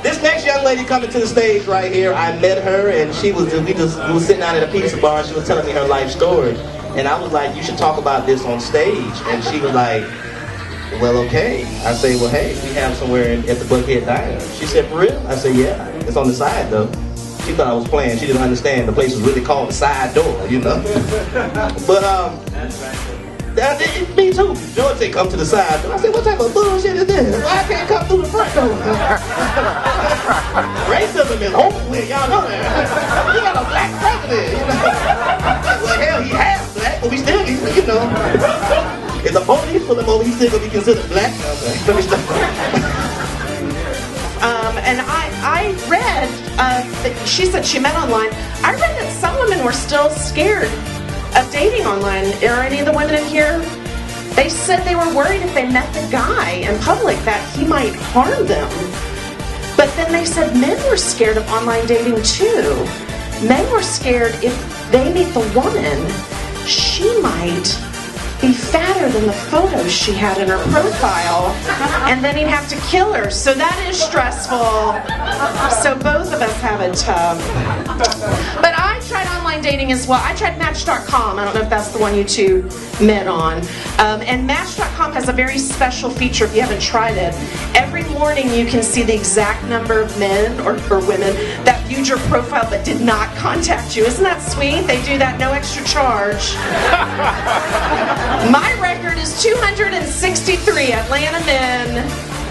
This next young lady coming to the stage right here, I met her and we was sitting down at a pizza bar and she was telling me her life story. And I was like, you should talk about this on stage. And she was like, well, okay. I say, well, hey, we have somewhere at the Buckhead Diner. She said, for real? I said, yeah, it's on the side though. She thought I was playing. She didn't understand the place was really called the side door, you know? But, me too. George said, come to the side door. I said, what type of bullshit is this? Why I can't come through the front door? Racism is hopefully, y'all know that. We got a black president, you know? Well, hell, he half black, but we still, you know. If the police pull him over, he's still gonna be considered black. And I read, she said she met online. I read that some women were still scared of dating online. Are any of the women in here? They said they were worried if they met the guy in public that he might harm them. But then they said men were scared of online dating too. Men were scared if they meet the woman, she might be fatter than the photos she had in her profile, and then he'd have to kill her. So that is stressful. So both of us have it tough. But I tried online dating as well. I tried Match.com. I don't know if that's the one you two met on. And Match.com has a very special feature if you haven't tried it. Every morning you can see the exact number of men or women that viewed your profile but did not contact you. Isn't that sweet? They do that, no extra charge. My record is 263 Atlanta men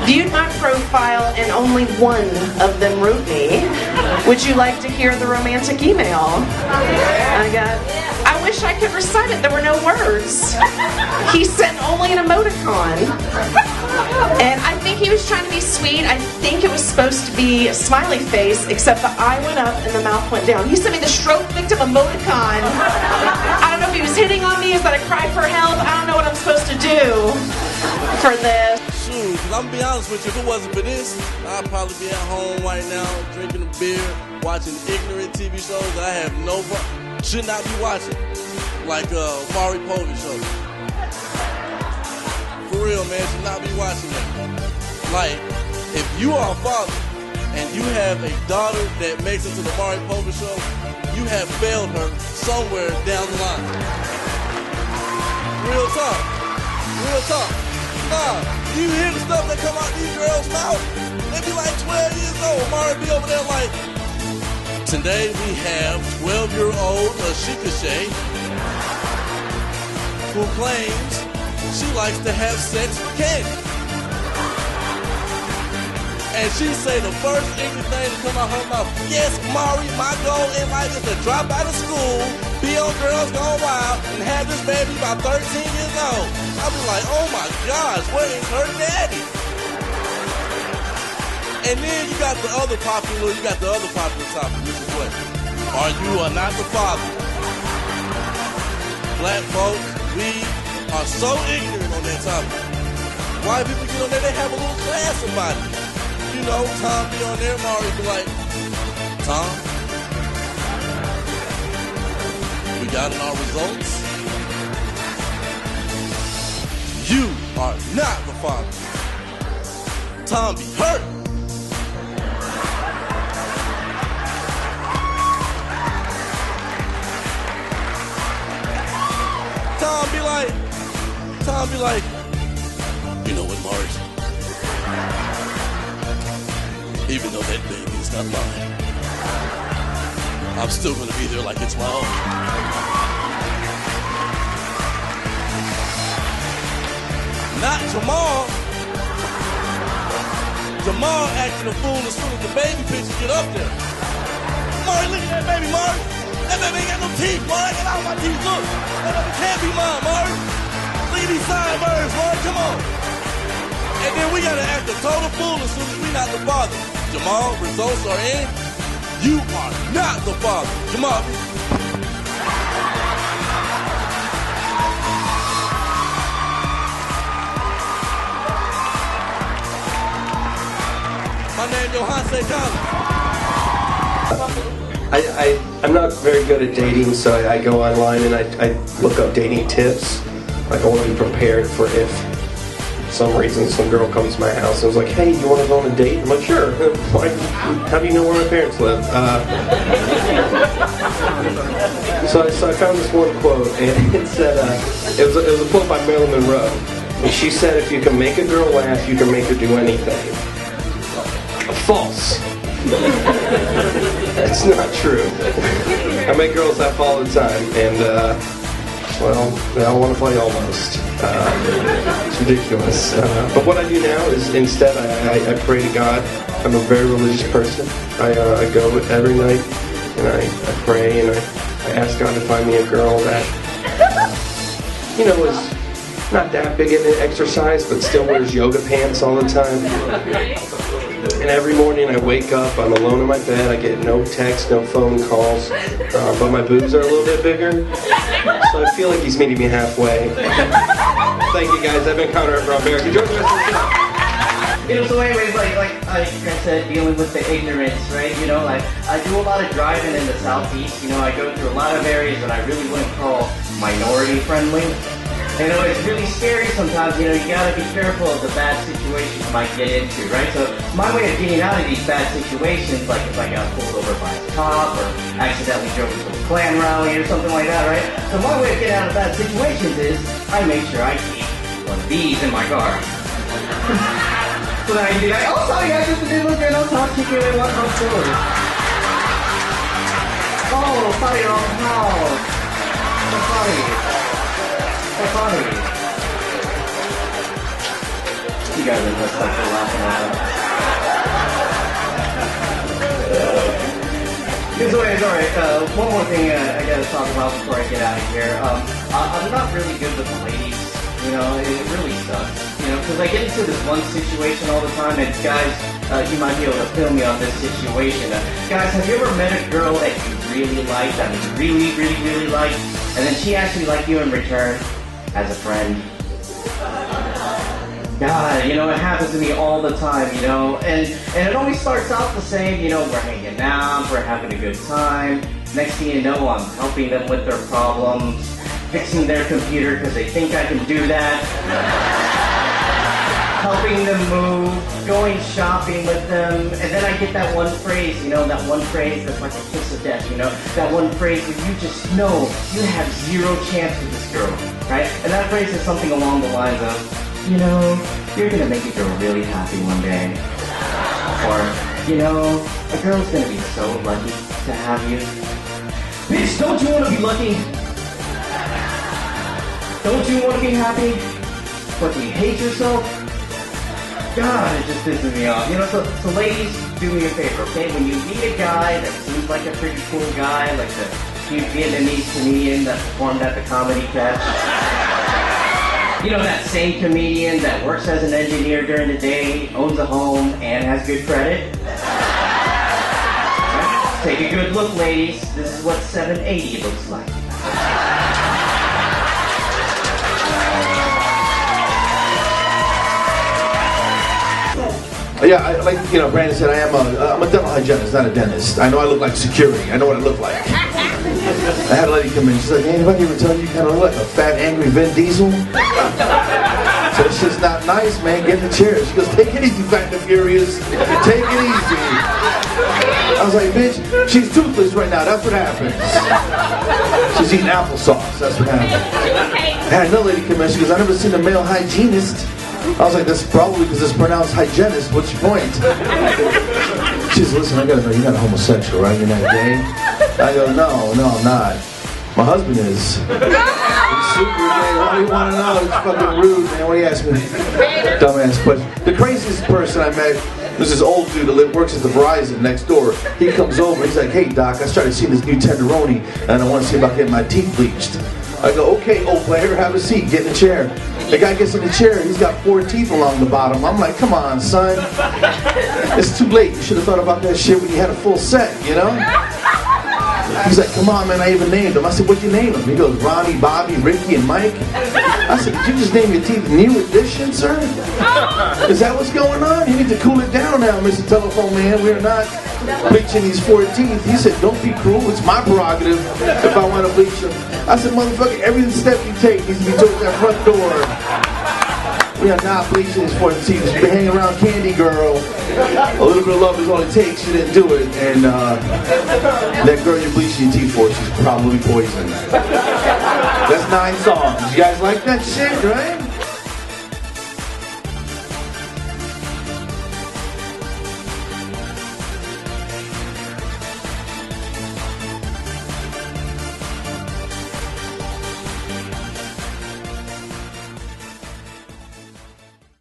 viewed my profile and only one of them wrote me. Would you like to hear the romantic email? I wish I could recite it. There were no words. He sent only an emoticon. And I think he was trying to be sweet. I think it was supposed to be a smiley face, except the eye went up and the mouth went down. He sent me the stroke victim emoticon. I don't know if he was hitting on me. Is that a cry for help? I don't know what I'm supposed to do for this. Shoot, I'm gonna be honest with you, if it wasn't for this, I'd probably be at home right now, drinking a beer, watching ignorant TV shows that I have should not be watching. Like Maury Povich show. For real, man, should not be watching that. Like, if you are a father and you have a daughter that makes it to the Maury Povich show, you have failed her somewhere down the line. Real talk. Real talk. Nah, you hear the stuff that come out these girls' mouths? They be like 12 years old. Maury be over there like, today we have 12-year-old Ashika Shea, who claims she likes to have sex with candy. And she say the first English thing to come out her mouth, yes, Maury, my goal in life is to drop out of school, be on Girls Gone Wild, and have this baby by 13 years old. I be like, oh my gosh, where is her daddy? And then you got the other popular topic, which is what? Are you or not the father? Black folks, we are so ignorant on that topic. White people get on there, they have a little class about it. You know, Tom be on there, Maury be like, Tom, we got in our results. You are not the father. Tom be hurt. Tom be like, you know what, Maury? Even though that baby is not mine, I'm still gonna be there like it's my own. Not Jamal. Jamal acting a fool as soon as the baby pictures get up there. Maury, look at that baby, Maury. That baby ain't got no teeth, Maury. I got all my teeth, look. That baby can't be mine, Maury. Look at these sideburns, Maury, come on. And then we gotta act a total fool as soon as we not the father. Jamal, results are in. You are not the father. Jamal. My name is Yogi Sampler. I'm not very good at dating, so I go online and I look up dating tips. Like I want to be prepared for if some reason, some girl comes to my house and was like, "Hey, you want to go on a date?" I'm like, "Sure." Like, how do you know where my parents live? So I found this one quote, and it said, it was a quote by Marilyn Monroe. And she said, "If you can make a girl laugh, you can make her do anything." False. That's not true. I make girls laugh all the time, and well, they all want to play almost. It's ridiculous. But what I do now is instead I pray to God. I'm a very religious person. I go every night and I pray and I ask God to find me a girl that, you know, is not that big into exercise, but still wears yoga pants all the time. And every morning I wake up, I'm alone in my bed, I get no texts, no phone calls, but my boobs are a little bit bigger, so I feel like he's meeting me halfway. Thank you guys, I've been Connor from America. Enjoy the rest of the show. You know, so anyways, like Chris said, dealing with the ignorance, right? You know, like, I do a lot of driving in the Southeast. You know, I go through a lot of areas that I really wouldn't call minority friendly. You know, it's really scary sometimes. You know, you gotta be careful of the bad situations you might get into, right? So my way of getting out of these bad situations, like if I got pulled over by a cop or accidentally drove into a Klan rally or something like that, right? So my way of getting out of bad situations is I make sure I keep one of these in my car. So then I can be like, "Oh, sorry guys, just a little girl, no talk, chicken, and one hot story." Oh, sorry, wrong house. So sorry. So funny. You guys are just like laughing at it. It's alright. One more thing I gotta talk about before I get out of here. I'm not really good with the ladies. You know, it really sucks. You know, because I get into this one situation all the time, and guys, you might be able to fill me on this situation. Guys, have you ever met a girl that you really liked, that you really liked, and then she actually liked you in return? As a friend. God, you know, it happens to me all the time, you know, and it always starts out the same, you know, we're hanging out, we're having a good time. Next thing you know, I'm helping them with their problems, fixing their computer because they think I can do that, helping them move, going shopping with them, and then I get that one phrase, you know, that one phrase that's like a kiss of death, you know, that one phrase where you just know you have zero chance with this girl, right? And that phrase is something along the lines of, you know, you're gonna make a girl really happy one day. Or, you know, a girl's gonna be so lucky to have you. Bitch, don't you wanna be lucky? Don't you wanna be happy? But do you hate yourself? God, it just pisses me off. You know, so ladies, do me a favor, okay? When you meet a guy that seems like a pretty cool guy, like the cute Vietnamese comedian that performed at the Comedy Fest, you know, that same comedian that works as an engineer during the day, owns a home, and has good credit. Right? Take a good look, ladies. This is what 780 looks like. Yeah, like, you know, Brandon said, I'm a dental hygienist, not a dentist. I know I look like security. I know what I look like. I had a lady come in. She's like, "Hey, anybody ever tell you kind of look like a fat, angry Vin Diesel?" So it's just not nice, man. Get in the chair. She goes, "Take it easy, Fat and Furious. Take it easy." I was like, "Bitch, she's toothless right now. That's what happens. She's eating applesauce. That's what happens." I had another lady come in. She goes, "I've never seen a male hygienist." I was like, "That's probably because it's pronounced hygienist. What's your point?" She says, "Listen, I gotta know, you're not a homosexual, right? You're not gay?" I go, no, I'm not. My husband is. It's super, man. What do you want to know? It's fucking rude, man. What do you ask me? Dumbass question. The craziest person I met was this old dude that works at the Verizon next door. He comes over. He's like, "Hey, Doc, I started seeing this new tenderoni, and I want to see about getting my teeth bleached." I go, "Okay, old player, have a seat. Get in the chair." The guy gets in the chair. He's got 4 teeth along the bottom. I'm like, "Come on, son. It's too late. You should have thought about that shit when you had a full set, you know?" He's like, "Come on, man, I even named him." I said, "What'd you name him?" He goes, "Ronnie, Bobby, Ricky, and Mike." I said, "Did you just name your teeth New Edition, sir? Is that what's going on? You need to cool it down now, Mr. Telephone Man. We're not bleaching these 4 teeth." He said, "Don't be cruel. It's my prerogative if I want to bleach them." I said, "Motherfucker, every step you take needs to be towards that front door. are not bleaching for the teeth. You've been hanging around Candy Girl. A little bit of love is all it takes. You didn't do it. And that girl you're bleaching your teeth for, she's probably poisoned. That's 9 songs. You guys like that shit, right?